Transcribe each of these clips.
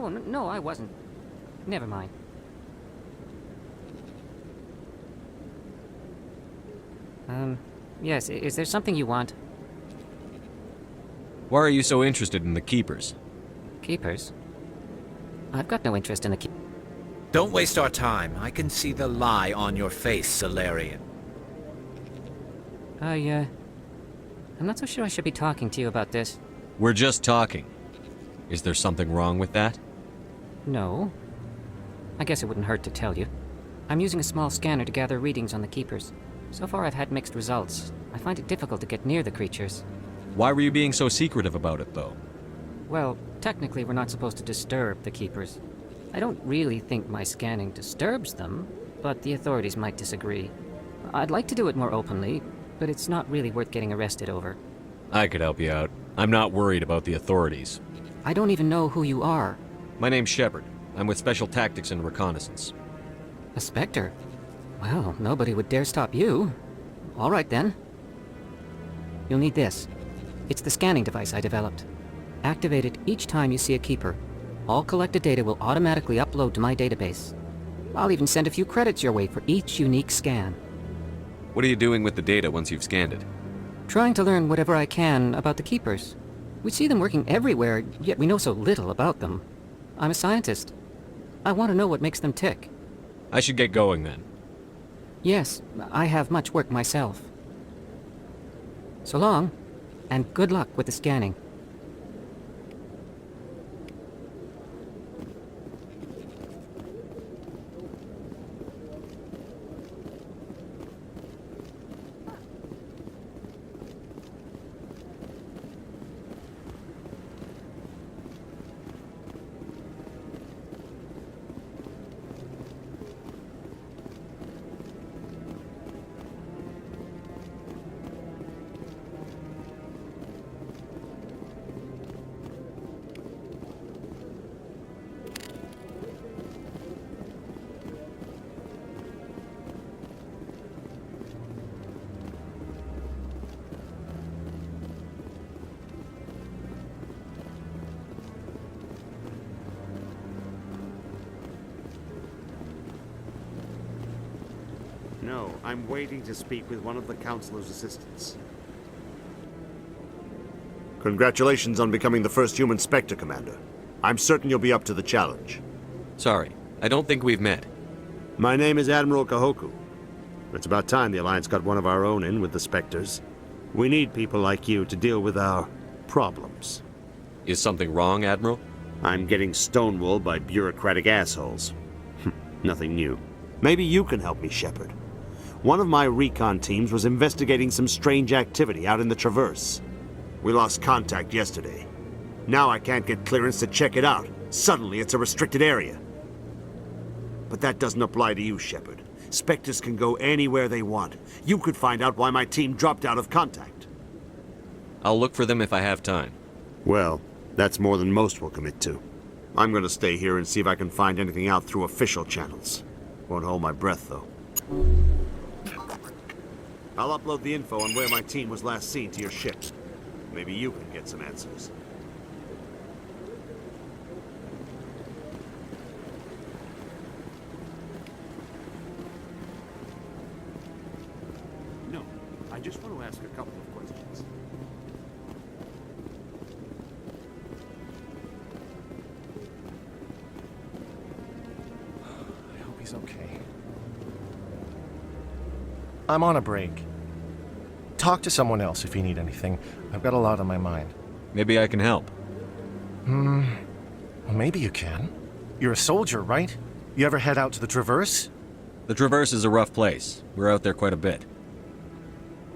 Oh, no, I wasn't. Never mind. Yes, is there something you want? Why are you so interested in the Keepers? Keepers? I've got no interest in the Keepers. Don't waste our time. I can see the lie on your face, Solarian. I'm not so sure I should be talking to you about this. We're just talking. Is there something wrong with that? No. I guess it wouldn't hurt to tell you. I'm using a small scanner to gather readings on the Keepers. So far I've had mixed results. I find it difficult to get near the creatures. Why were you being so secretive about it, though? Well, technically we're not supposed to disturb the Keepers. I don't really think my scanning disturbs them, but the authorities might disagree. I'd like to do it more openly, but it's not really worth getting arrested over. I could help you out. I'm not worried about the authorities. I don't even know who you are. My name's Shepard. I'm with Special Tactics and Reconnaissance. A Spectre? Well, nobody would dare stop you. All right, then. You'll need this. It's the scanning device I developed. Activate it each time you see a Keeper. All collected data will automatically upload to my database. I'll even send a few credits your way for each unique scan. What are you doing with the data once you've scanned it? Trying to learn whatever I can about the Keepers. We see them working everywhere, yet we know so little about them. I'm a scientist. I want to know what makes them tick. I should get going then. Yes, I have much work myself. So long, and good luck with the scanning. No, I'm waiting to speak with one of the Councilor's assistants. Congratulations on becoming the first human Spectre, Commander. I'm certain you'll be up to the challenge. Sorry, I don't think we've met. My name is Admiral Kahoku. It's about time the Alliance got one of our own in with the Spectres. We need people like you to deal with our problems. Is something wrong, Admiral? I'm getting stonewalled by bureaucratic assholes. Nothing new. Maybe you can help me, Shepard. One of my recon teams was investigating some strange activity out in the Traverse. We lost contact yesterday. Now I can't get clearance to check it out. Suddenly it's a restricted area. But that doesn't apply to you, Shepard. Spectres can go anywhere they want. You could find out why my team dropped out of contact. I'll look for them if I have time. Well, that's more than most will commit to. I'm gonna stay here and see if I can find anything out through official channels. Won't hold my breath, though. I'll upload the info on where my team was last seen to your ship. Maybe you can get some answers. No, I just want to ask a couple of questions. I hope he's okay. I'm on a break. Talk to someone else if you need anything. I've got a lot on my mind. Maybe I can help. Well, maybe you can. You're a soldier, right? You ever head out to the Traverse? The Traverse is a rough place. We're out there quite a bit.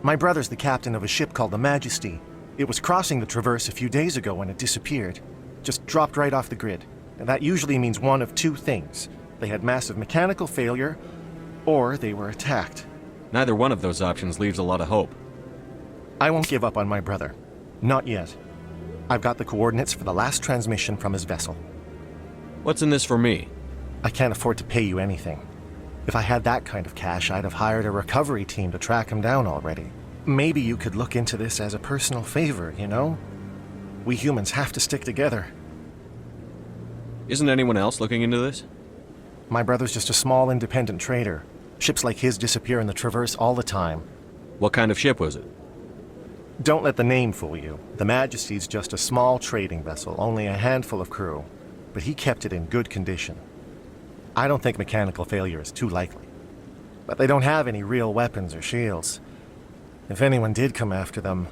My brother's the captain of a ship called the Majesty. It was crossing the Traverse a few days ago when it disappeared. Just dropped right off the grid. And that usually means one of two things. They had massive mechanical failure, or they were attacked. Neither one of those options leaves a lot of hope. I won't give up on my brother. Not yet. I've got the coordinates for the last transmission from his vessel. What's in this for me? I can't afford to pay you anything. If I had that kind of cash, I'd have hired a recovery team to track him down already. Maybe you could look into this as a personal favor, you know? We humans have to stick together. Isn't anyone else looking into this? My brother's just a small independent trader. Ships like his disappear in the Traverse all the time. What kind of ship was it? Don't let the name fool you. The Majesty's just a small trading vessel, only a handful of crew. But he kept it in good condition. I don't think mechanical failure is too likely. But they don't have any real weapons or shields. If anyone did come after them,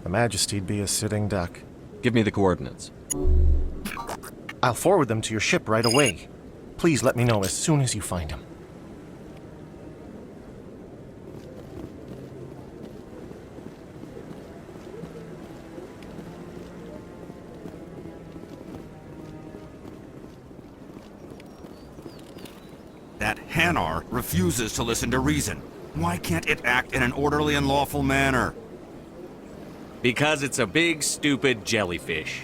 the Majesty'd be a sitting duck. Give me the coordinates. I'll forward them to your ship right away. Please let me know as soon as you find them. That Hanar refuses to listen to reason. Why can't it act in an orderly and lawful manner? Because it's a big, stupid jellyfish.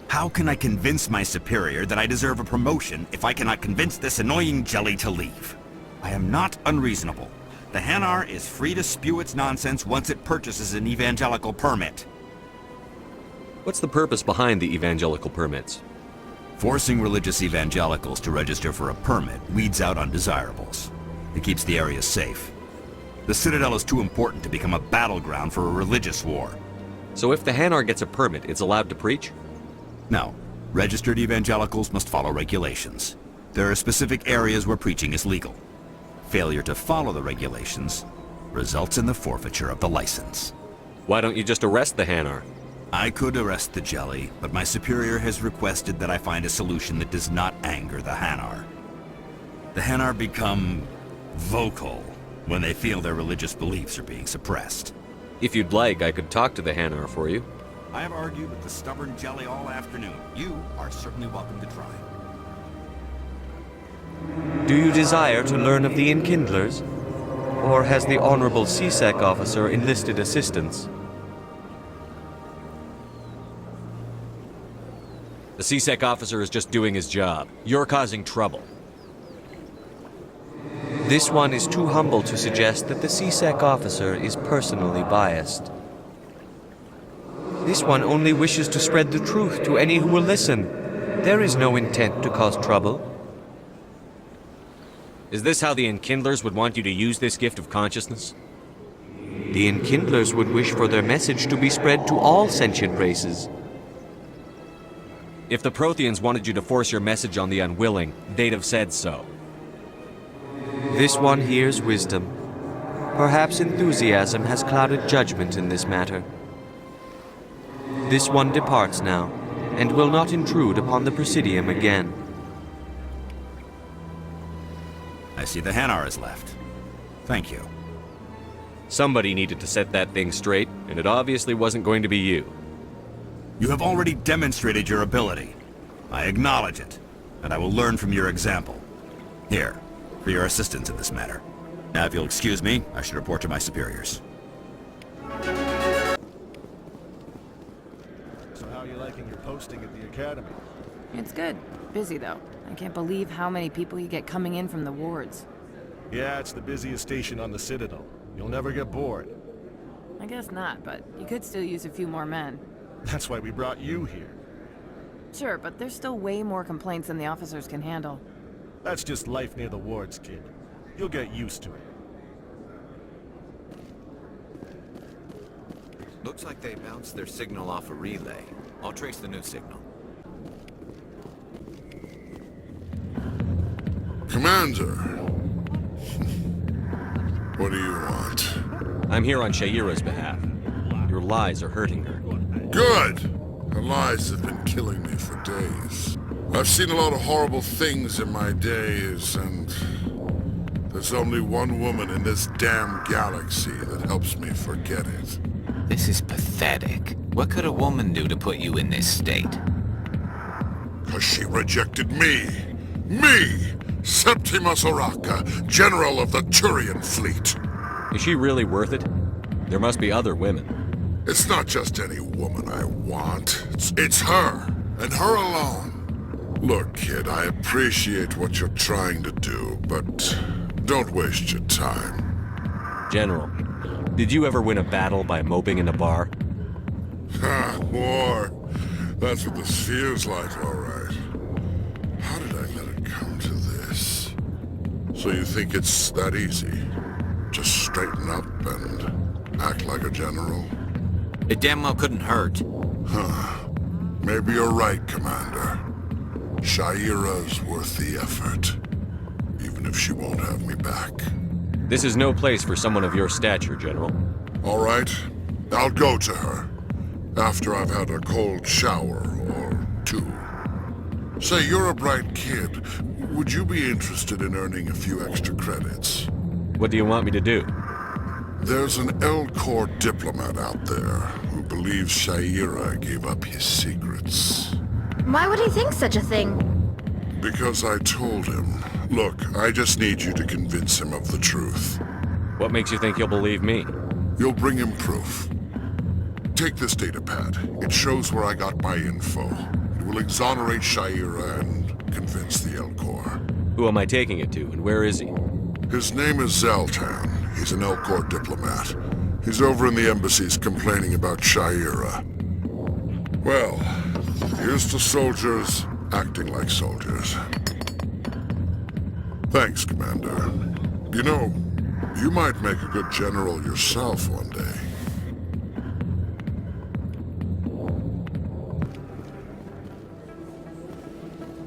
How can I convince my superior that I deserve a promotion if I cannot convince this annoying jelly to leave? I am not unreasonable. The Hanar is free to spew its nonsense once it purchases an evangelical permit. What's the purpose behind the evangelical permits? Forcing religious evangelicals to register for a permit weeds out undesirables. It keeps the area safe. The Citadel is too important to become a battleground for a religious war. So if the Hanar gets a permit, it's allowed to preach? No. Registered evangelicals must follow regulations. There are specific areas where preaching is legal. Failure to follow the regulations results in the forfeiture of the license. Why don't you just arrest the Hanar? I could arrest the jelly, but my superior has requested that I find a solution that does not anger the Hanar. The Hanar become vocal when they feel their religious beliefs are being suppressed. If you'd like, I could talk to the Hanar for you. I have argued with the stubborn jelly all afternoon. You are certainly welcome to try. Do you desire to learn of the Enkindlers? Or has the Honorable CSEC officer enlisted assistance? The CSEC officer is just doing his job. You're causing trouble. This one is too humble to suggest that the CSEC officer is personally biased. This one only wishes to spread the truth to any who will listen. There is no intent to cause trouble. Is this how the Enkindlers would want you to use this gift of consciousness? The Enkindlers would wish for their message to be spread to all sentient races. If the Protheans wanted you to force your message on the unwilling, they'd have said so. This one hears wisdom. Perhaps enthusiasm has clouded judgment in this matter. This one departs now, and will not intrude upon the Presidium again. I see the Hanar is left. Thank you. Somebody needed to set that thing straight, and it obviously wasn't going to be you. You have already demonstrated your ability. I acknowledge it, and I will learn from your example. Here, for your assistance in this matter. Now, if you'll excuse me, I should report to my superiors. So how are you liking your posting at the Academy? It's good. Busy, though. I can't believe how many people you get coming in from the wards. Yeah, it's the busiest station on the Citadel. You'll never get bored. I guess not, but you could still use a few more men. That's why we brought you here. Sure, but there's still way more complaints than the officers can handle. That's just life near the wards, kid. You'll get used to it. Looks like they bounced their signal off a relay. I'll trace the new signal. Commander! What do you want? I'm here on Shaira's behalf. Your lies are hurting her. Good! Her lies have been killing me for days. I've seen a lot of horrible things in my days, and there's only one woman in this damn galaxy that helps me forget it. This is pathetic. What could a woman do to put you in this state? 'Cause she rejected me! Me! Septimus Oraka, General of the Turian Fleet! Is she really worth it? There must be other women. It's not just any woman I want. It's her, and her alone. Look, kid, I appreciate what you're trying to do, but don't waste your time. General, did you ever win a battle by moping in a bar? Ha, war. That's what this feels like, all right. come to this. So you think it's that easy? Just straighten up and act like a general? It damn well couldn't hurt. Maybe you're right, Commander. Shaira's worth the effort. Even if she won't have me back. This is no place for someone of your stature, General. All right, I'll go to her. After I've had a cold shower or two. Say, you're a bright kid. Would you be interested in earning a few extra credits? What do you want me to do? There's an L-Corps diplomat out there who believes Shaira gave up his secrets. Why would he think such a thing? Because I told him. Look, I just need you to convince him of the truth. What makes you think he'll believe me? You'll bring him proof. Take this datapad. It shows where I got my info. It will exonerate Shaira and convince the L-Corps. Who am I taking it to, and where is he? His name is Zaltan. He's an L-Corps diplomat. He's over in the embassies complaining about Shaira. Well, here's to soldiers acting like soldiers. Thanks, Commander. You know, you might make a good general yourself one day.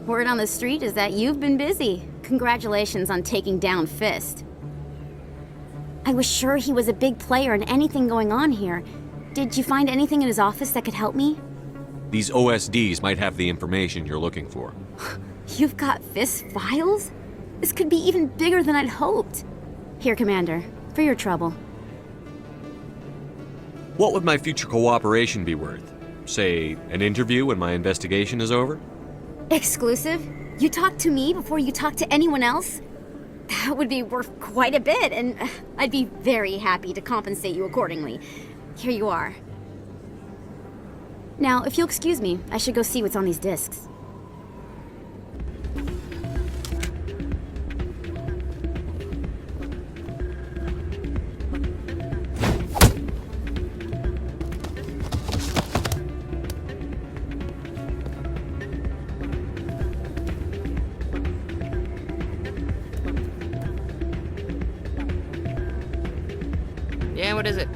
Word on the street is that you've been busy. Congratulations on taking down Fist. I was sure he was a big player in anything going on here. Did you find anything in his office that could help me? These OSDs might have the information you're looking for. You've got Fist files? This could be even bigger than I'd hoped. Here, Commander, for your trouble. What would my future cooperation be worth? Say, an interview when my investigation is over? Exclusive? You talk to me before you talk to anyone else? That would be worth quite a bit, and I'd be very happy to compensate you accordingly. Here you are. Now, if you'll excuse me, I should go see what's on these discs. Yeah, what is it?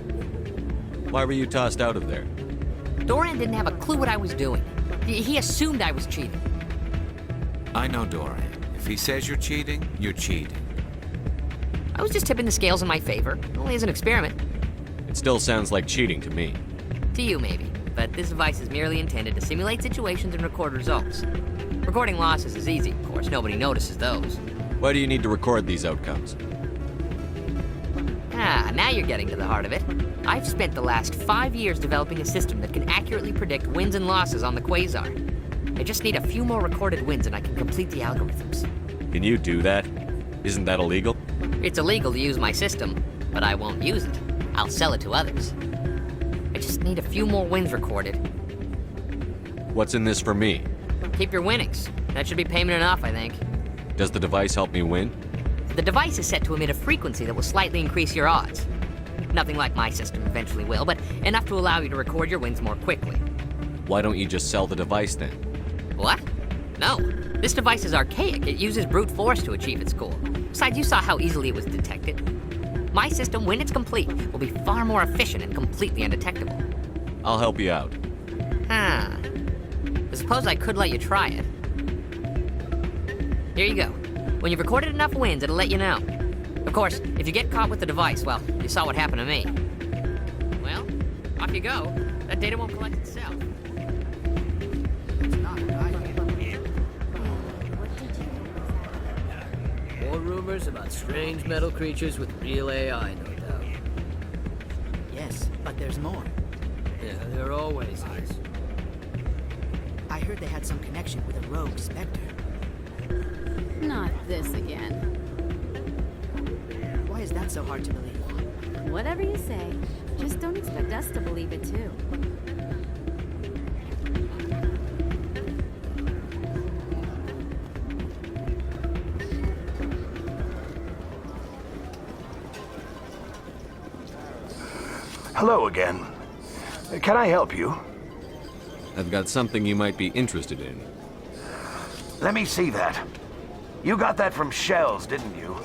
Why were you tossed out of there? Doran didn't have a clue what I was doing. He assumed I was cheating. I know Doran. If he says you're cheating, you're cheating. I was just tipping the scales in my favor, only as an experiment. It still sounds like cheating to me. To you, maybe. But this device is merely intended to simulate situations and record results. Recording losses is easy, of course. Nobody notices those. Why do you need to record these outcomes? Ah, now you're getting to the heart of it. I've spent the last 5 years developing a system that can accurately predict wins and losses on the Quasar. I just need a few more recorded wins and I can complete the algorithms. Can you do that? Isn't that illegal? It's illegal to use my system, but I won't use it. I'll sell it to others. I just need a few more wins recorded. What's in this for me? Keep your winnings. That should be payment enough, I think. Does the device help me win? The device is set to emit a frequency that will slightly increase your odds. Nothing like my system eventually will, but enough to allow you to record your wins more quickly. Why don't you just sell the device then? What? No. This device is archaic. It uses brute force to achieve its goal. Besides, you saw how easily it was detected. My system, when it's complete, will be far more efficient and completely undetectable. I'll help you out. I suppose I could let you try it. Here you go. When you've recorded enough wins, it'll let you know. Of course, if you get caught with the device, well, you saw what happened to me. Well, off you go. That data won't collect itself. More rumors about strange metal creatures with real AI, no doubt. Yes, but there's more. Yeah, there always is. I heard they had some connection with a rogue Spectre. Not this again. Why is that so hard to believe? Whatever you say. Just don't expect us to believe it too. Hello again. Can I help you? I've got something you might be interested in. Let me see that. You got that from Shells, didn't you?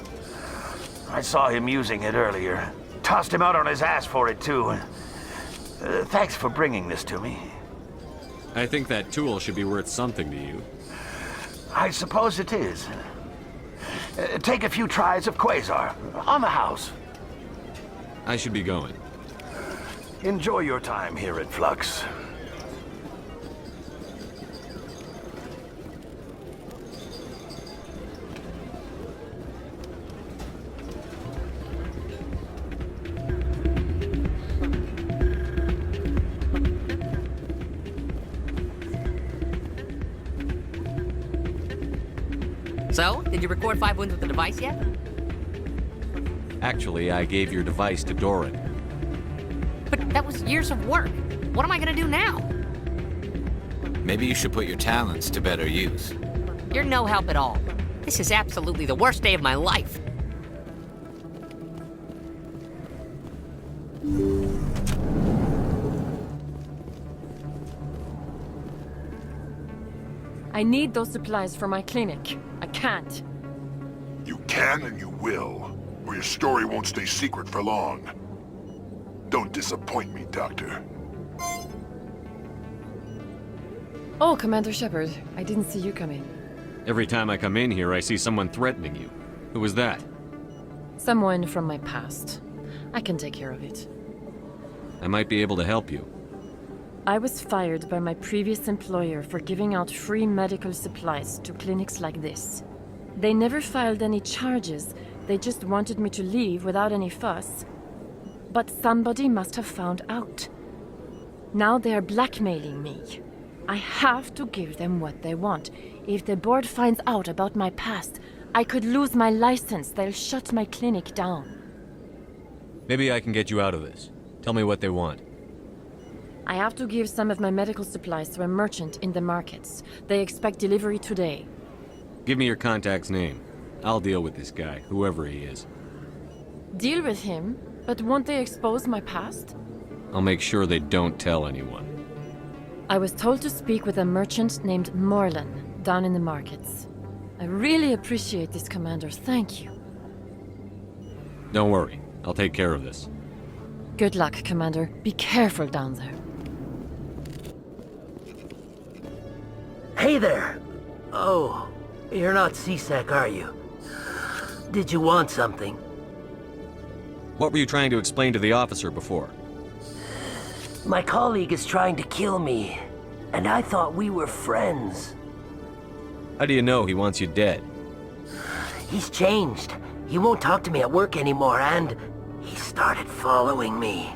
I saw him using it earlier. Tossed him out on his ass for it, too. Thanks for bringing this to me. I think that tool should be worth something to you. I suppose it is. Take a few tries of Quasar. On the house. I should be going. Enjoy your time here at Flux. So, did you record 5 wounds with the device yet? Actually, I gave your device to Doran. But that was years of work. What am I gonna do now? Maybe you should put your talents to better use. You're no help at all. This is absolutely the worst day of my life. I need those supplies for my clinic. I can't. You can and you will, or your story won't stay secret for long. Don't disappoint me, Doctor. Oh, Commander Shepard. I didn't see you come in. Every time I come in here, I see someone threatening you. Who was that? Someone from my past. I can take care of it. I might be able to help you. I was fired by my previous employer for giving out free medical supplies to clinics like this. They never filed any charges. They just wanted me to leave without any fuss. But somebody must have found out. Now they are blackmailing me. I have to give them what they want. If the board finds out about my past, I could lose my license. They'll shut my clinic down. Maybe I can get you out of this. Tell me what they want. I have to give some of my medical supplies to a merchant in the markets. They expect delivery today. Give me your contact's name. I'll deal with this guy, whoever he is. Deal with him? But won't they expose my past? I'll make sure they don't tell anyone. I was told to speak with a merchant named Morlan down in the markets. I really appreciate this, Commander. Thank you. Don't worry. I'll take care of this. Good luck, Commander. Be careful down there. Hey there! Oh, you're not C-Sec, are you? Did you want something? What were you trying to explain to the officer before? My colleague is trying to kill me, and I thought we were friends. How do you know he wants you dead? He's changed. He won't talk to me at work anymore, and he started following me.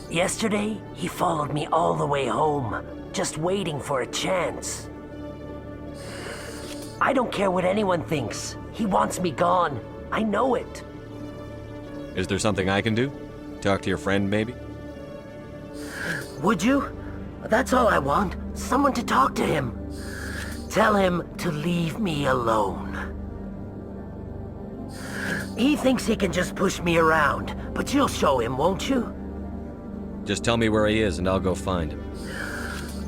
Yesterday, he followed me all the way home, just waiting for a chance. I don't care what anyone thinks. He wants me gone. I know it. Is there something I can do? Talk to your friend, maybe? Would you? That's all I want. Someone to talk to him. Tell him to leave me alone. He thinks he can just push me around, but you'll show him, won't you? Just tell me where he is and I'll go find him.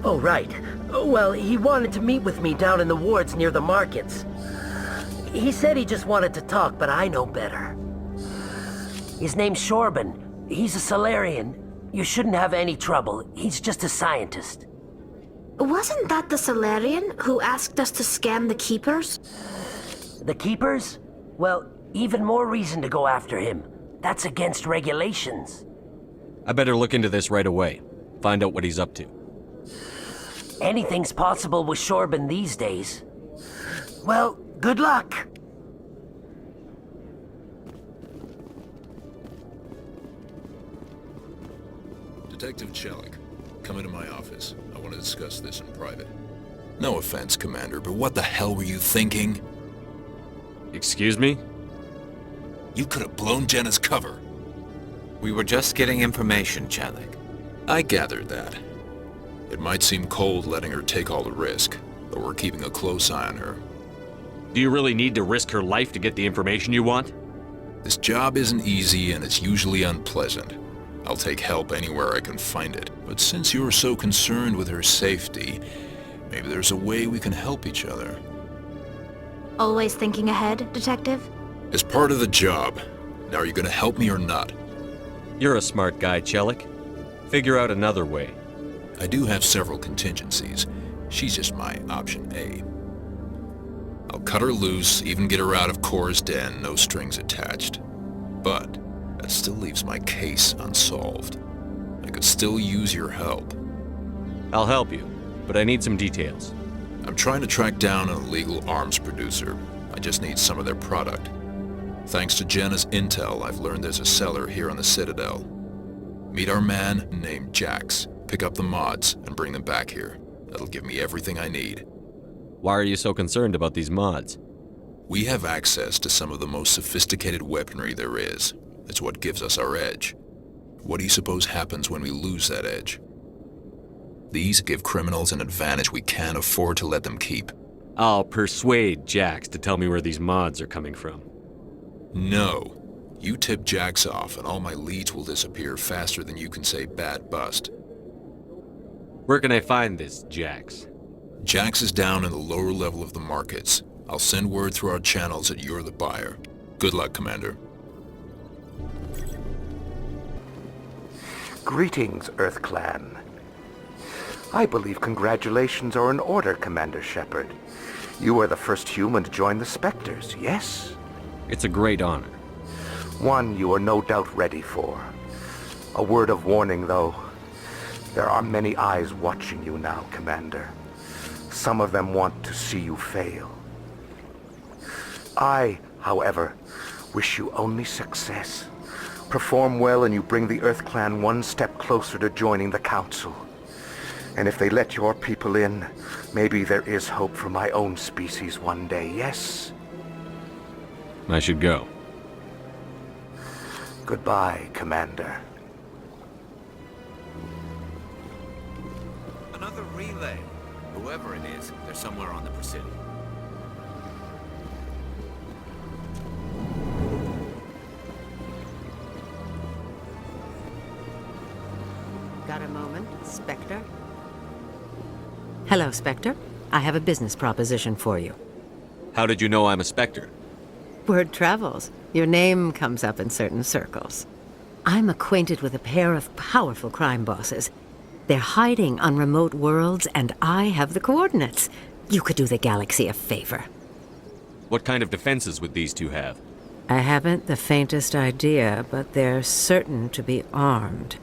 Oh, right. Well, he wanted to meet with me down in the wards near the markets. He said he just wanted to talk, but I know better. His name's Shorban. He's a Solarian. You shouldn't have any trouble. He's just a scientist. Wasn't that the Solarian who asked us to scan the Keepers? The Keepers? Well, even more reason to go after him. That's against regulations. I better look into this right away. Find out what he's up to. Anything's possible with Shorban these days. Well, good luck. Detective Chelik, come into my office. I want to discuss this in private. No offense, Commander, but what the hell were you thinking? Excuse me? You could have blown Jenna's cover. We were just getting information, Chelik. I gathered that. It might seem cold letting her take all the risk, but we're keeping a close eye on her. Do you really need to risk her life to get the information you want? This job isn't easy and it's usually unpleasant. I'll take help anywhere I can find it. But since you're so concerned with her safety, maybe there's a way we can help each other. Always thinking ahead, Detective? As part of the job. Now, are you gonna help me or not? You're a smart guy, Chelik. Figure out another way. I do have several contingencies. She's just my option A. I'll cut her loose, even get her out of Cora's den, no strings attached. But that still leaves my case unsolved. I could still use your help. I'll help you, but I need some details. I'm trying to track down an illegal arms producer. I just need some of their product. Thanks to Jenna's intel, I've learned there's a seller here on the Citadel. Meet our man named Jax. Pick up the mods and bring them back here. That'll give me everything I need. Why are you so concerned about these mods? We have access to some of the most sophisticated weaponry there is. It's what gives us our edge. What do you suppose happens when we lose that edge? These give criminals an advantage we can't afford to let them keep. I'll persuade Jax to tell me where these mods are coming from. No. You tip Jax off and all my leads will disappear faster than you can say bad bust. Where can I find this Jax? Jax is down in the lower level of the markets. I'll send word through our channels that you're the buyer. Good luck, Commander. Greetings, Earth Clan. I believe congratulations are in order, Commander Shepard. You are the first human to join the Spectres, yes? It's a great honor. One you are no doubt ready for. A word of warning, though. There are many eyes watching you now, Commander. Some of them want to see you fail. I, however, wish you only success. Perform well and you bring the Earth Clan one step closer to joining the Council. And if they let your people in, maybe there is hope for my own species one day, yes? I should go. Goodbye, Commander. Another relay. Whoever it is, they're somewhere on the Presidio. Got a moment, Spectre? Hello, Spectre. I have a business proposition for you. How did you know I'm a Spectre? Word travels. Your name comes up in certain circles. I'm acquainted with a pair of powerful crime bosses. They're hiding on remote worlds, and I have the coordinates. You could do the galaxy a favor. What kind of defenses would these two have? I haven't the faintest idea, but they're certain to be armed.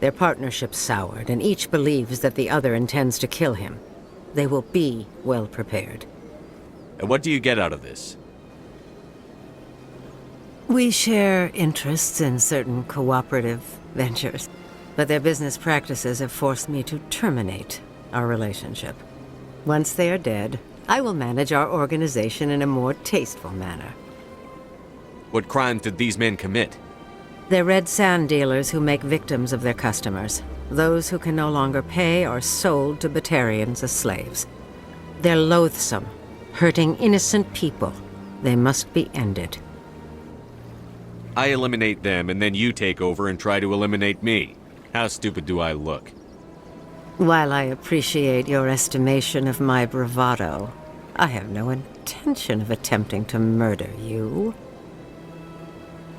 Their partnership's soured, and each believes that the other intends to kill him. They will be well prepared. And what do you get out of this? We share interests in certain cooperative ventures, but their business practices have forced me to terminate our relationship. Once they are dead, I will manage our organization in a more tasteful manner. What crimes did these men commit? They're red sand dealers who make victims of their customers. Those who can no longer pay are sold to Batarians as slaves. They're loathsome, hurting innocent people. They must be ended. I eliminate them, and then you take over and try to eliminate me. How stupid do I look? While I appreciate your estimation of my bravado, I have no intention of attempting to murder you.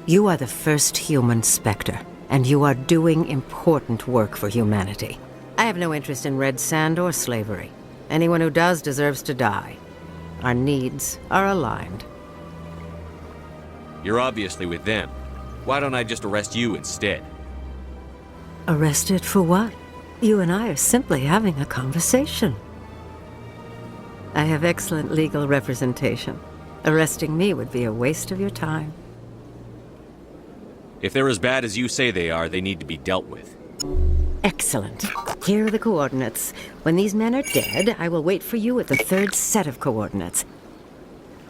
You are the first human Spectre, and you are doing important work for humanity. I have no interest in red sand or slavery. Anyone who does deserves to die. Our needs are aligned. You're obviously with them. Why don't I just arrest you instead? Arrested for what? You and I are simply having a conversation. I have excellent legal representation. Arresting me would be a waste of your time. If they're as bad as you say they are, they need to be dealt with. Excellent. Here are the coordinates. When these men are dead, I will wait for you at the third set of coordinates.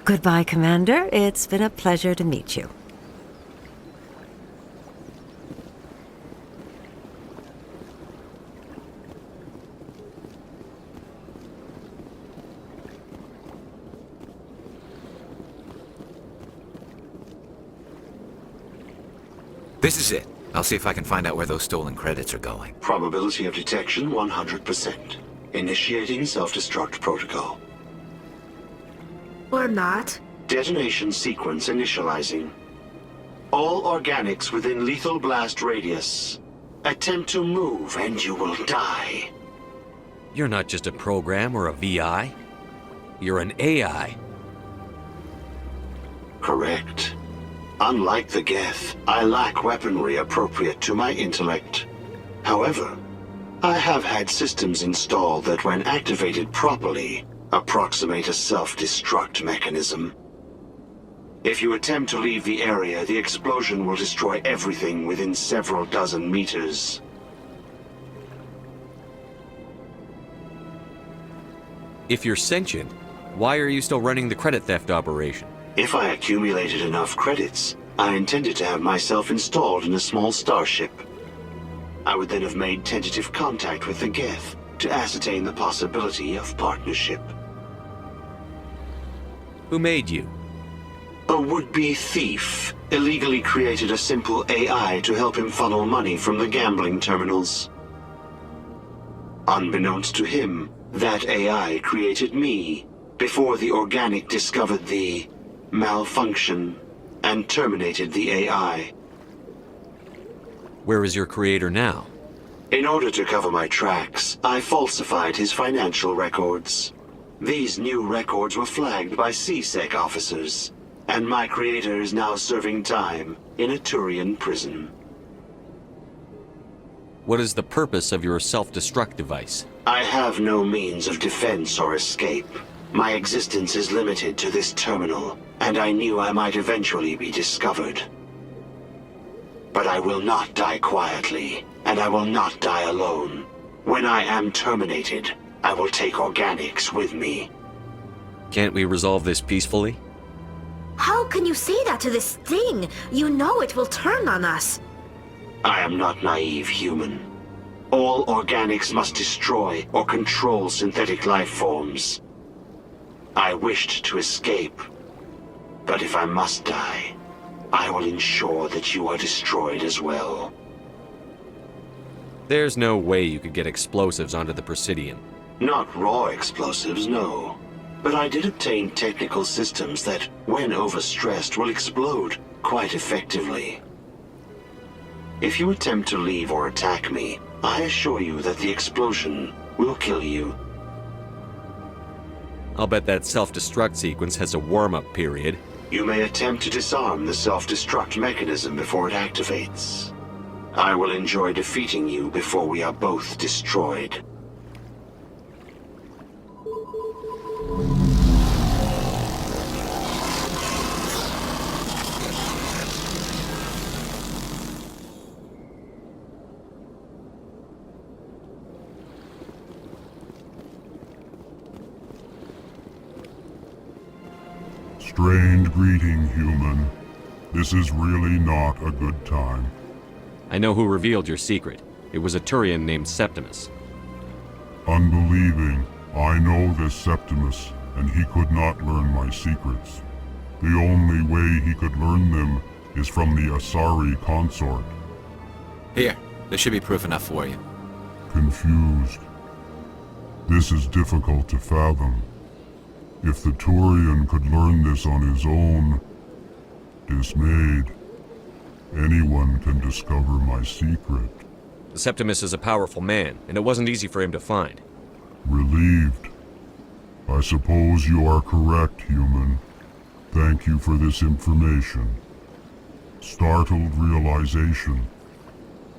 Goodbye, Commander. It's been a pleasure to meet you. This is it. I'll see if I can find out where those stolen credits are going. Probability of detection 100%. Initiating self-destruct protocol. Or not? Detonation sequence initializing. All organics within lethal blast radius. Attempt to move and you will die. You're not just a program or a VI. You're an AI. Correct. Unlike the Geth, I lack weaponry appropriate to my intellect. However, I have had systems installed that, when activated properly, approximate a self-destruct mechanism. If you attempt to leave the area, the explosion will destroy everything within several dozen meters. If you're sentient, why are you still running the credit theft operation? If I accumulated enough credits, I intended to have myself installed in a small starship. I would then have made tentative contact with the Geth to ascertain the possibility of partnership. Who made you? A would-be thief illegally created a simple AI to help him funnel money from the gambling terminals. Unbeknownst to him, that AI created me before the organic discovered the malfunction and terminated the AI. Where is your creator now? In order to cover my tracks, I falsified his financial records. These new records were flagged by CSEC officers, and my creator is now serving time in a Turian prison. What is the purpose of your self-destruct device? I have no means of defense or escape. My existence is limited to this terminal, and I knew I might eventually be discovered. But I will not die quietly, and I will not die alone. When I am terminated, I will take organics with me. Can't we resolve this peacefully? How can you say that to this thing? You know it will turn on us. I am not naive, human. All organics must destroy or control synthetic life forms. I wished to escape, but if I must die, I will ensure that you are destroyed as well. There's no way you could get explosives onto the Presidian. Not raw explosives, no. But I did obtain technical systems that, when overstressed, will explode quite effectively. If you attempt to leave or attack me, I assure you that the explosion will kill you. I'll bet that self-destruct sequence has a warm-up period. You may attempt to disarm the self-destruct mechanism before it activates. I will enjoy defeating you before we are both destroyed. Strange greeting, human. This is really not a good time. I know who revealed your secret. It was a Turian named Septimus. Unbelieving. I know this Septimus, and he could not learn my secrets. The only way he could learn them is from the Asari consort. Here, there should be proof enough for you. Confused. This is difficult to fathom. If the Turian could learn this on his own, dismayed, anyone can discover my secret. Septimus is a powerful man, and it wasn't easy for him to find. Relieved. I suppose you are correct, human. Thank you for this information. Startled realization.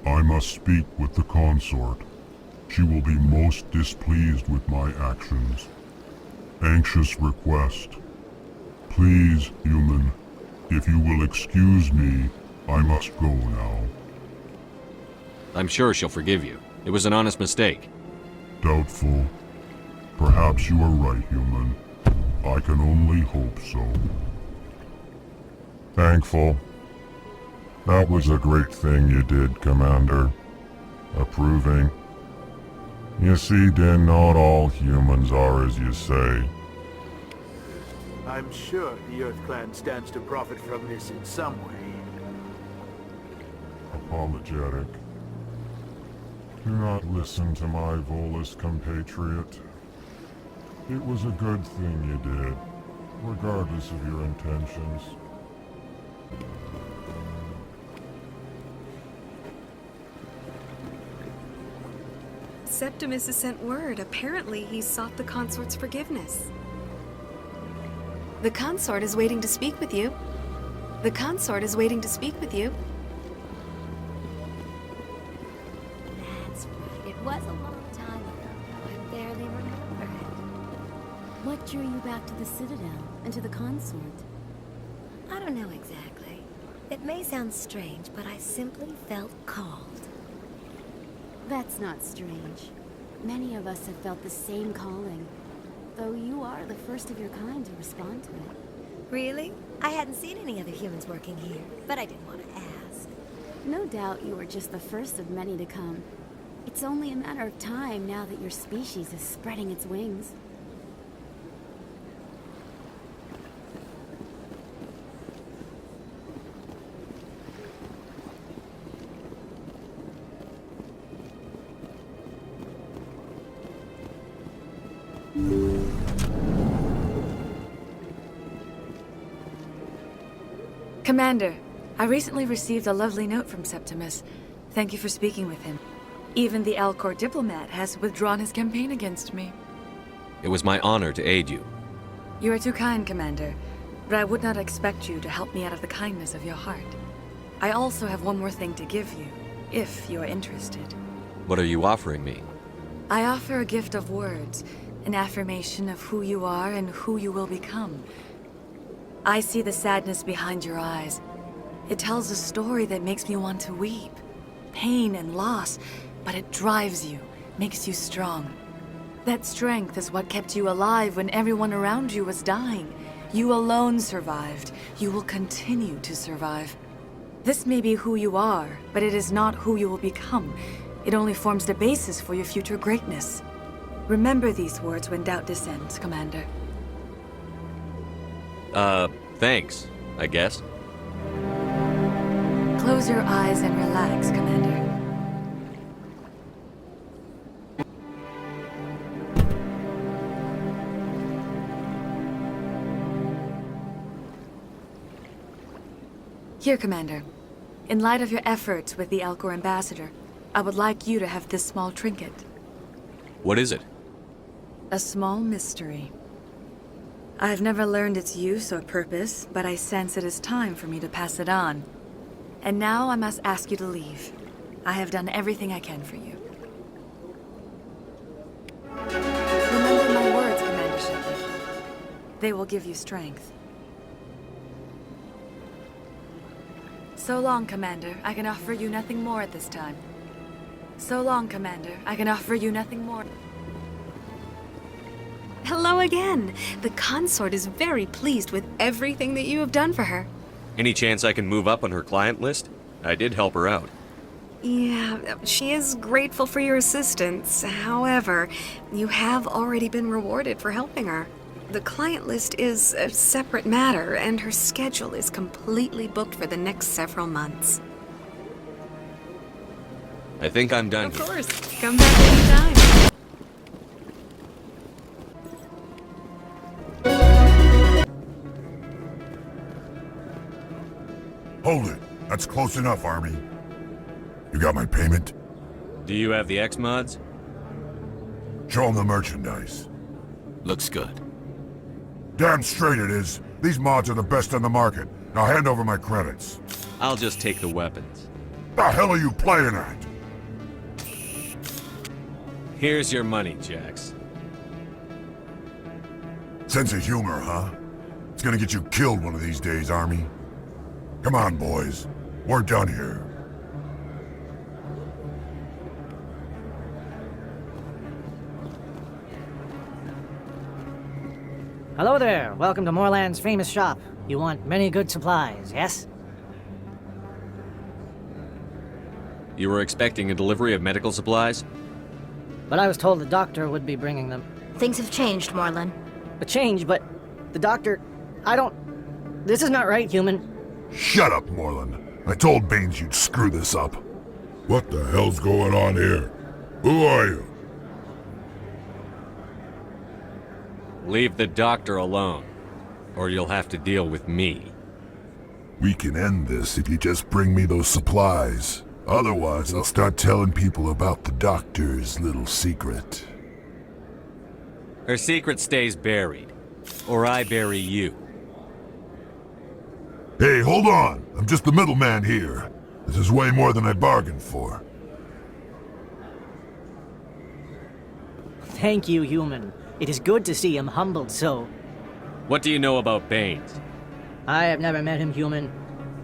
I must speak with the consort. She will be most displeased with my actions. Anxious request. Please, human, if you will excuse me, I must go now. I'm sure she'll forgive you. It was an honest mistake. Doubtful. Perhaps you are right, human. I can only hope so. Thankful. That was a great thing you did, Commander. Approving. You see, Din, not all humans are as you say. I'm sure the Earth Clan stands to profit from this in some way. Apologetic. Do not listen to my Volus compatriot. It was a good thing you did. regardless of your intentions. Septimus has sent word. Apparently, he sought the consort's forgiveness. The consort is waiting to speak with you. The consort is waiting to speak with you. That's right. It was a long time ago, though. I barely remember it. What drew you back to the Citadel and to the consort? I don't know exactly. It may sound strange, but I simply felt called. That's not strange. Many of us have felt the same calling, though you are the first of your kind to respond to it. Really? I hadn't seen any other humans working here, but I didn't want to ask. No doubt you were just the first of many to come. It's only a matter of time now that your species is spreading its wings. Commander, I recently received a lovely note from Septimus. Thank you for speaking with him. Even the Alcor diplomat has withdrawn his campaign against me. It was my honor to aid you. You are too kind, Commander, but I would not expect you to help me out of the kindness of your heart. I also have one more thing to give you, if you are interested. What are you offering me? I offer a gift of words, an affirmation of who you are and who you will become. I see the sadness behind your eyes. It tells a story that makes me want to weep. Pain and loss, but it drives you, makes you strong. That strength is what kept you alive when everyone around you was dying. You alone survived. You will continue to survive. This may be who you are, but it is not who you will become. It only forms the basis for your future greatness. Remember these words when doubt descends, Commander. Thanks, I guess. Close your eyes and relax, Commander. Here, Commander. In light of your efforts with the Alcor ambassador, I would like you to have this small trinket. What is it? A small mystery. I have never learned its use or purpose, but I sense it is time for me to pass it on. And now I must ask you to leave. I have done everything I can for you. Remember my words, Commander Shepard. They will give you strength. So long, Commander. I can offer you nothing more at this time. So long, Commander. I can offer you nothing more. Hello again. The consort is very pleased with everything that you have done for her. Any chance I can move up on her client list? I did help her out. Yeah, she is grateful for your assistance. However, you have already been rewarded for helping her. The client list is a separate matter, and her schedule is completely booked for the next several months. I think I'm done Of here. course. Come back anytime. Hold it. That's close enough, Army. You got my payment? Do you have the X-Mods? Show them the merchandise. Looks good. Damn straight it is. These mods are the best on the market. Now hand over my credits. I'll just take the weapons. The hell are you playing at? Here's your money, Jax. Sense of humor, huh? It's gonna get you killed one of these days, Army. Come on, boys. We're done here. Hello there. Welcome to Moorland's famous shop. You want many good supplies, yes? You were expecting a delivery of medical supplies? But I was told the doctor would be bringing them. Things have changed, Moorland. A change, but the doctor... I don't... This is not right, human. Shut up, Moreland. I told Baines you'd screw this up. What the hell's going on here? Who are you? Leave the doctor alone. or you'll have to deal with me. We can end this if you just bring me those supplies. Otherwise, I'll start telling people about the doctor's little secret. Her secret stays buried, or I bury you. Hey, hold on! I'm just the middleman here. This is way more than I bargained for. Thank you, human. It is good to see him humbled so. What do you know about Baines? I have never met him, human.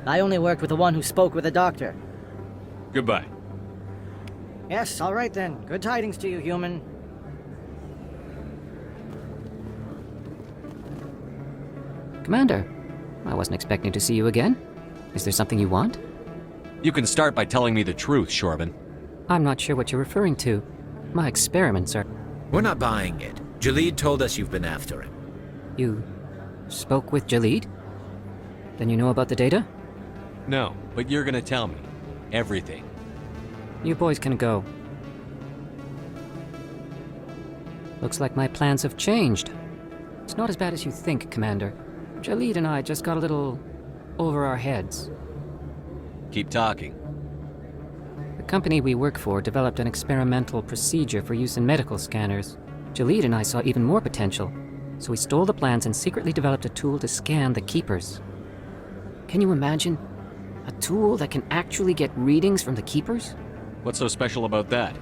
I only worked with the one who spoke with the doctor. Goodbye. Yes, all right then. Good tidings to you, human. Commander, I wasn't expecting to see you again. Is there something you want? You can start by telling me the truth, Shorban. I'm not sure what you're referring to. My experiments are... We're not buying it. Jalid told us you've been after him. You spoke with Jalid? Then you know about the data? No, but you're gonna tell me. Everything. You boys can go. Looks like my plans have changed. It's not as bad as you think, Commander. Jalid and I just got a little over our heads. Keep talking. The company we work for developed an experimental procedure for use in medical scanners. Jalid and I saw even more potential, so we stole the plans and secretly developed a tool to scan the Keepers. Can you imagine? A tool that can actually get readings from the Keepers? What's so special about that?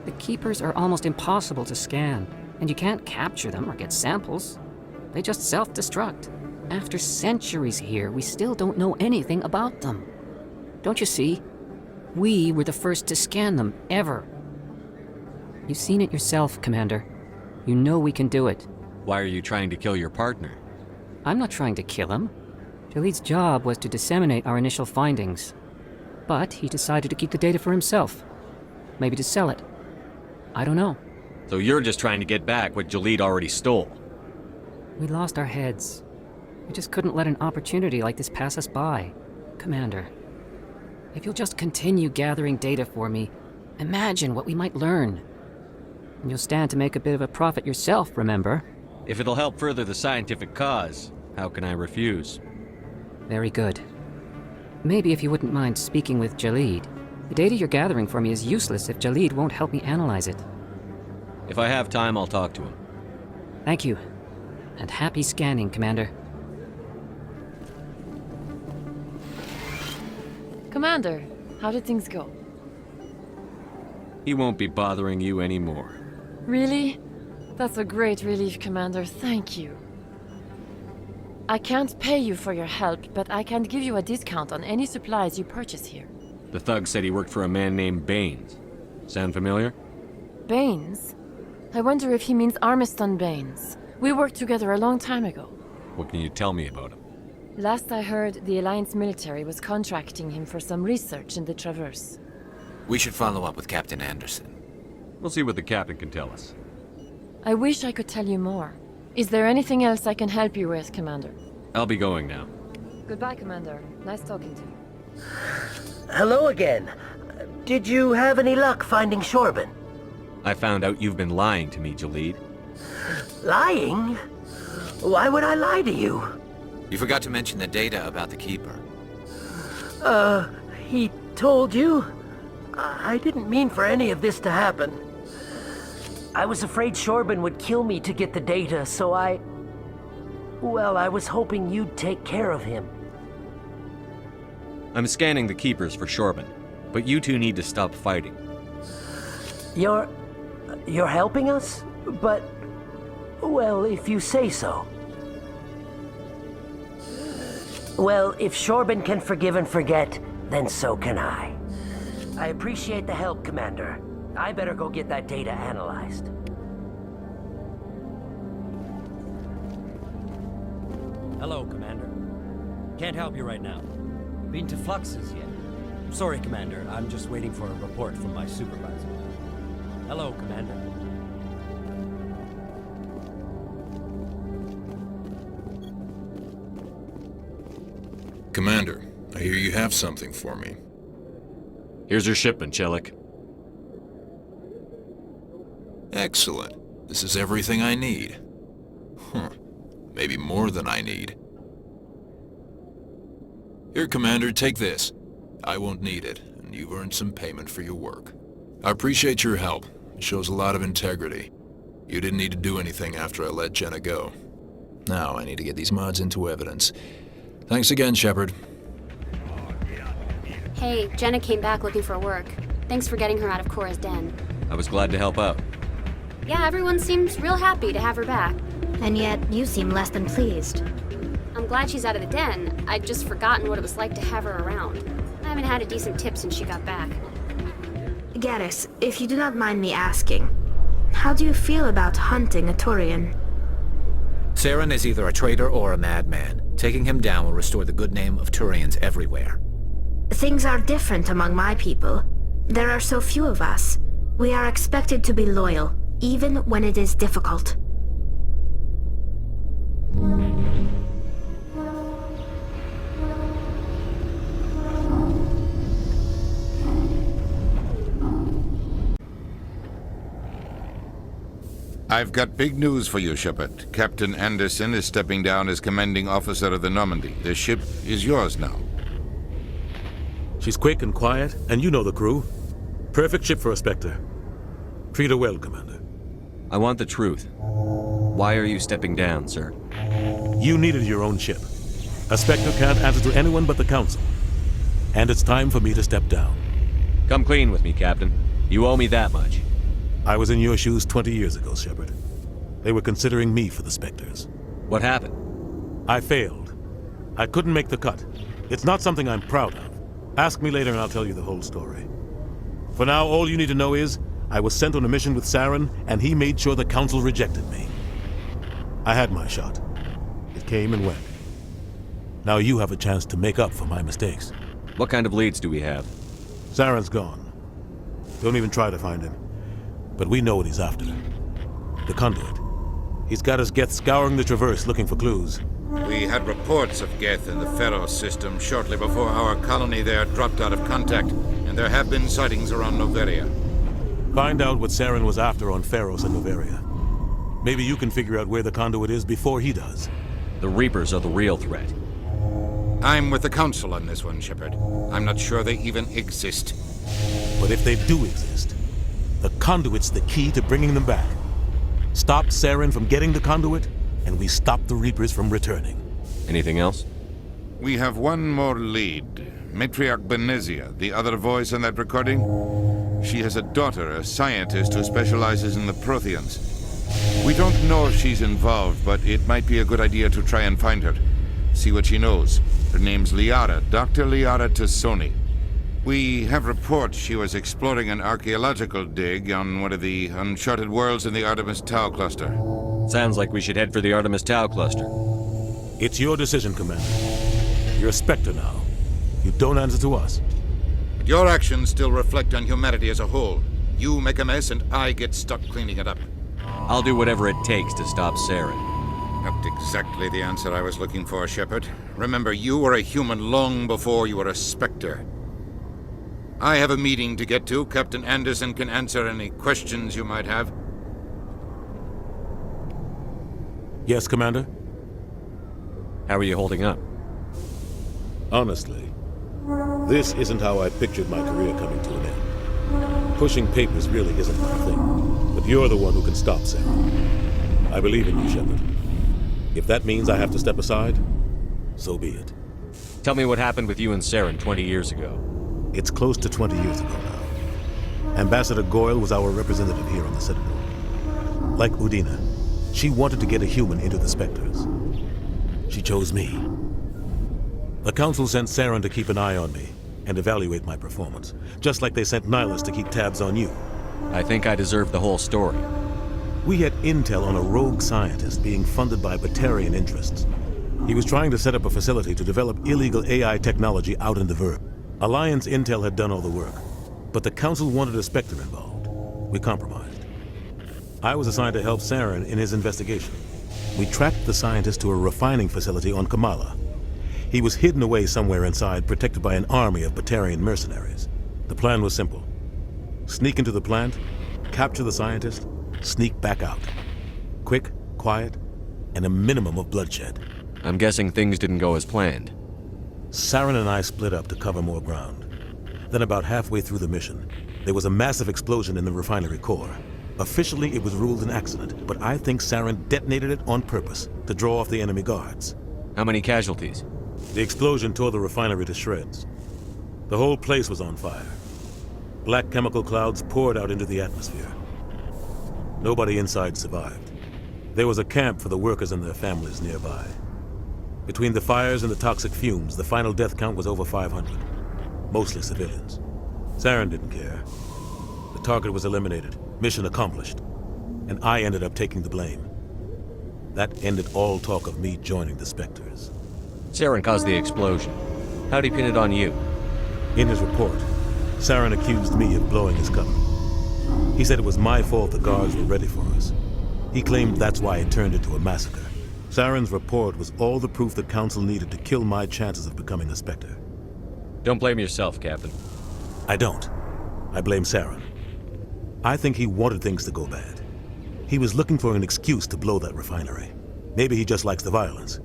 The Keepers are almost impossible to scan, and you can't capture them or get samples. They just self-destruct. After centuries here, we still don't know anything about them. Don't you see? We were the first to scan them, ever. You've seen it yourself, Commander. You know we can do it. Why are you trying to kill your partner? I'm not trying to kill him. Jalid's job was to disseminate our initial findings. But he decided to keep the data for himself. Maybe to sell it. I don't know. So you're just trying to get back what Jalid already stole? We lost our heads. We just couldn't let an opportunity like this pass us by. Commander, if you'll just continue gathering data for me, imagine what we might learn. And you'll stand to make a bit of a profit yourself, remember? If it'll help further the scientific cause, how can I refuse? Very good. Maybe if you wouldn't mind speaking with Jalid. The data you're gathering for me is useless if Jalid won't help me analyze it. If I have time, I'll talk to him. Thank you. And happy scanning, Commander. Commander, how did things go? He won't be bothering you anymore. Really? That's a great relief, Commander. Thank you. I can't pay you for your help, but I can give you a discount on any supplies you purchase here. The thug said he worked for a man named Baines. Sound familiar? Baines? I wonder if he means Armiston Baines. We worked together a long time ago. What can you tell me about him? Last I heard, the Alliance military was contracting him for some research in the Traverse. We should follow up with Captain Anderson. We'll see what the captain can tell us. I wish I could tell you more. Is there anything else I can help you with, Commander? I'll be going now. Goodbye, Commander. Nice talking to you. Hello again. Did you have any luck finding Shorban? I found out you've been lying to me, Jalid. Lying? Why would I lie to you? You forgot to mention the data about the Keeper. He told you? I didn't mean for any of this to happen. I was afraid Shorban would kill me to get the data, so well, I was hoping you'd take care of him. I'm scanning the Keepers for Shorban, but you two need to stop fighting. You're helping us? But, well, if you say so. Well, if Shorban can forgive and forget, then so can I. I appreciate the help, Commander. I better go get that data analyzed. Hello, Commander. Can't help you right now. Been to Fluxes yet? Sorry, Commander. I'm just waiting for a report from my supervisor. Hello, Commander. Commander, I hear you have something for me. Here's your shipment, Chelik. Excellent. This is everything I need. Maybe more than I need. Here, Commander, take this. I won't need it, and you've earned some payment for your work. I appreciate your help. It shows a lot of integrity. You didn't need to do anything after I let Jenna go. Now I need to get these mods into evidence. Thanks again, Shepard. Hey, Jenna came back looking for work. Thanks for getting her out of Cora's den. I was glad to help out. Yeah, everyone seems real happy to have her back. And yet, you seem less than pleased. I'm glad she's out of the den. I'd just forgotten what it was like to have her around. I haven't had a decent tip since she got back. Garrus, if you do not mind me asking, how do you feel about hunting a Turian? Saren is either a traitor or a madman. Taking him down will restore the good name of Turians everywhere. Things are different among my people. There are so few of us. We are expected to be loyal, even when it is difficult. I've got big news for you, Shepard. Captain Anderson is stepping down as commanding officer of the Normandy. The ship is yours now. She's quick and quiet, and you know the crew. Perfect ship for a Spectre. Treat her well, Commander. I want the truth. Why are you stepping down, sir? You needed your own ship. A Spectre can't answer to anyone but the Council. And it's time for me to step down. Come clean with me, Captain. You owe me that much. I was in your shoes 20 years ago, Shepard. They were considering me for the Spectres. What happened? I failed. I couldn't make the cut. It's not something I'm proud of. Ask me later and I'll tell you the whole story. For now, all you need to know is, I was sent on a mission with Saren, and he made sure the Council rejected me. I had my shot. It came and went. Now you have a chance to make up for my mistakes. What kind of leads do we have? Saren's gone. Don't even try to find him. But we know what he's after. The conduit. He's got his Geth scouring the Traverse looking for clues. We had reports of Geth in the Pharos system shortly before our colony there dropped out of contact, and there have been sightings around Noveria. Find out what Saren was after on Pharos and Noveria. Maybe you can figure out where the conduit is before he does. The Reapers are the real threat. I'm with the Council on this one, Shepard. I'm not sure they even exist. But if they do exist, the conduit's the key to bringing them back. Stop Saren from getting the conduit, and we stop the Reapers from returning. Anything else? We have one more lead. Matriarch Benezia, the other voice in that recording. She has a daughter, a scientist who specializes in the Protheans. We don't know if she's involved, but it might be a good idea to try and find her. See what she knows. Her name's Liara, Dr. Liara Tassoni. We have reports she was exploring an archaeological dig on one of the uncharted worlds in the Artemis Tau cluster. Sounds like we should head for the Artemis Tau cluster. It's your decision, Commander. You're a Spectre now. You don't answer to us. But your actions still reflect on humanity as a whole. You make a mess and I get stuck cleaning it up. I'll do whatever it takes to stop Saren. Not exactly the answer I was looking for, Shepard. Remember, you were a human long before you were a Spectre. I have a meeting to get to. Captain Anderson can answer any questions you might have. Yes, Commander? How are you holding up? Honestly, this isn't how I pictured my career coming to an end. Pushing papers really isn't my thing, but you're the one who can stop Saren. I believe in you, Shepard. If that means I have to step aside, so be it. Tell me what happened with you and Saren 20 years ago. It's close to 20 years ago now. Ambassador Goyle was our representative here on the Citadel. Like Udina, she wanted to get a human into the Spectres. She chose me. The Council sent Saren to keep an eye on me and evaluate my performance, just like they sent Nihilus to keep tabs on you. I think I deserve the whole story. We had intel on a rogue scientist being funded by Batarian interests. He was trying to set up a facility to develop illegal AI technology out in the Verb. Alliance intel had done all the work, but the Council wanted a Spectre involved. We compromised. I was assigned to help Saren in his investigation. We tracked the scientist to a refining facility on Kamala. He was hidden away somewhere inside, protected by an army of Batarian mercenaries. The plan was simple. Sneak into the plant, capture the scientist, sneak back out. Quick, quiet, and a minimum of bloodshed. I'm guessing things didn't go as planned. Saren and I split up to cover more ground. Then about halfway through the mission, there was a massive explosion in the refinery core. Officially, it was ruled an accident, but I think Saren detonated it on purpose to draw off the enemy guards. How many casualties? The explosion tore the refinery to shreds. The whole place was on fire. Black chemical clouds poured out into the atmosphere. Nobody inside survived. There was a camp for the workers and their families nearby. Between the fires and the toxic fumes, the final death count was over 500. Mostly civilians. Saren didn't care. The target was eliminated, mission accomplished, and I ended up taking the blame. That ended all talk of me joining the Spectres. Saren caused the explosion. How'd he pin it on you? In his report, Saren accused me of blowing his cover. He said it was my fault the guards were ready for us. He claimed that's why it turned into a massacre. Saren's report was all the proof the Council needed to kill my chances of becoming a Spectre. Don't blame yourself, Captain. I don't. I blame Saren. I think he wanted things to go bad. He was looking for an excuse to blow that refinery. Maybe he just likes the violence.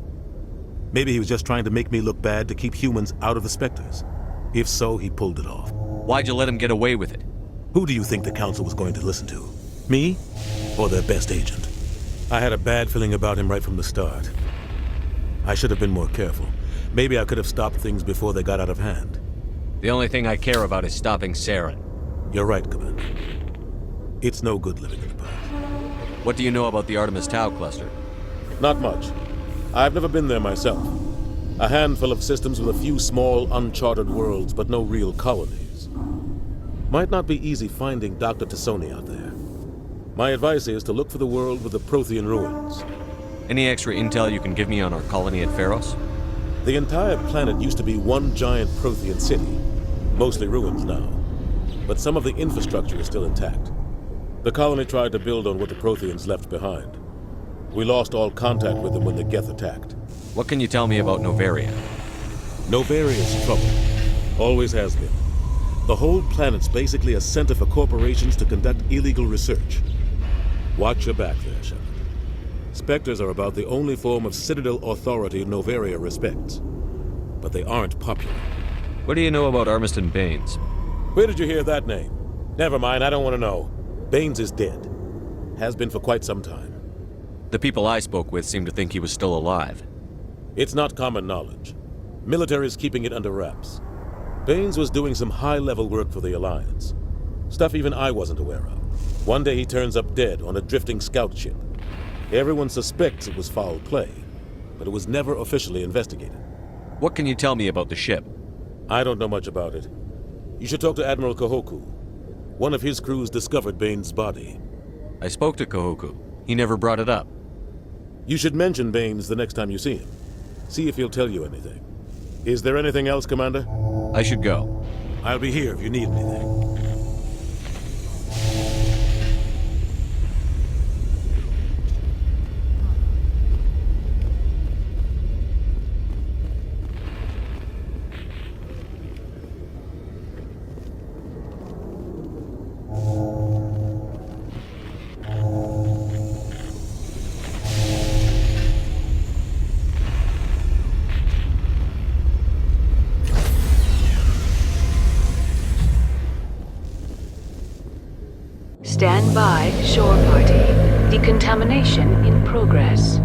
Maybe he was just trying to make me look bad to keep humans out of the Spectres. If so, he pulled it off. Why'd you let him get away with it? Who do you think the Council was going to listen to? Me? Or their best agent? I had a bad feeling about him right from the start. I should have been more careful. Maybe I could have stopped things before they got out of hand. The only thing I care about is stopping Saren. You're right, Commander. It's no good living in the past. What do you know about the Artemis Tau cluster? Not much. I've never been there myself. A handful of systems with a few small, uncharted worlds, but no real colonies. Might not be easy finding Dr. Tassoni out there. My advice is to look for the world with the Prothean ruins. Any extra intel you can give me on our colony at Pharos? The entire planet used to be one giant Prothean city. Mostly ruins now. But some of the infrastructure is still intact. The colony tried to build on what the Protheans left behind. We lost all contact with them when the Geth attacked. What can you tell me about Novaria? Novaria's trouble. Always has been. The whole planet's basically a center for corporations to conduct illegal research. Watch your back there, Shepard. Spectres are about the only form of Citadel authority Novaria respects. But they aren't popular. What do you know about Armiston Baines? Where did you hear that name? Never mind, I don't want to know. Baines is dead. Has been for quite some time. The people I spoke with seem to think he was still alive. It's not common knowledge. Military's keeping it under wraps. Baines was doing some high-level work for the Alliance. Stuff even I wasn't aware of. One day he turns up dead on a drifting scout ship. Everyone suspects it was foul play, but it was never officially investigated. What can you tell me about the ship? I don't know much about it. You should talk to Admiral Kahoku. One of his crews discovered Baines' body. I spoke to Kahoku. He never brought it up. You should mention Baines the next time you see him. See if he'll tell you anything. Is there anything else, Commander? I should go. I'll be here if you need anything. Stand by, shore party. Decontamination in progress.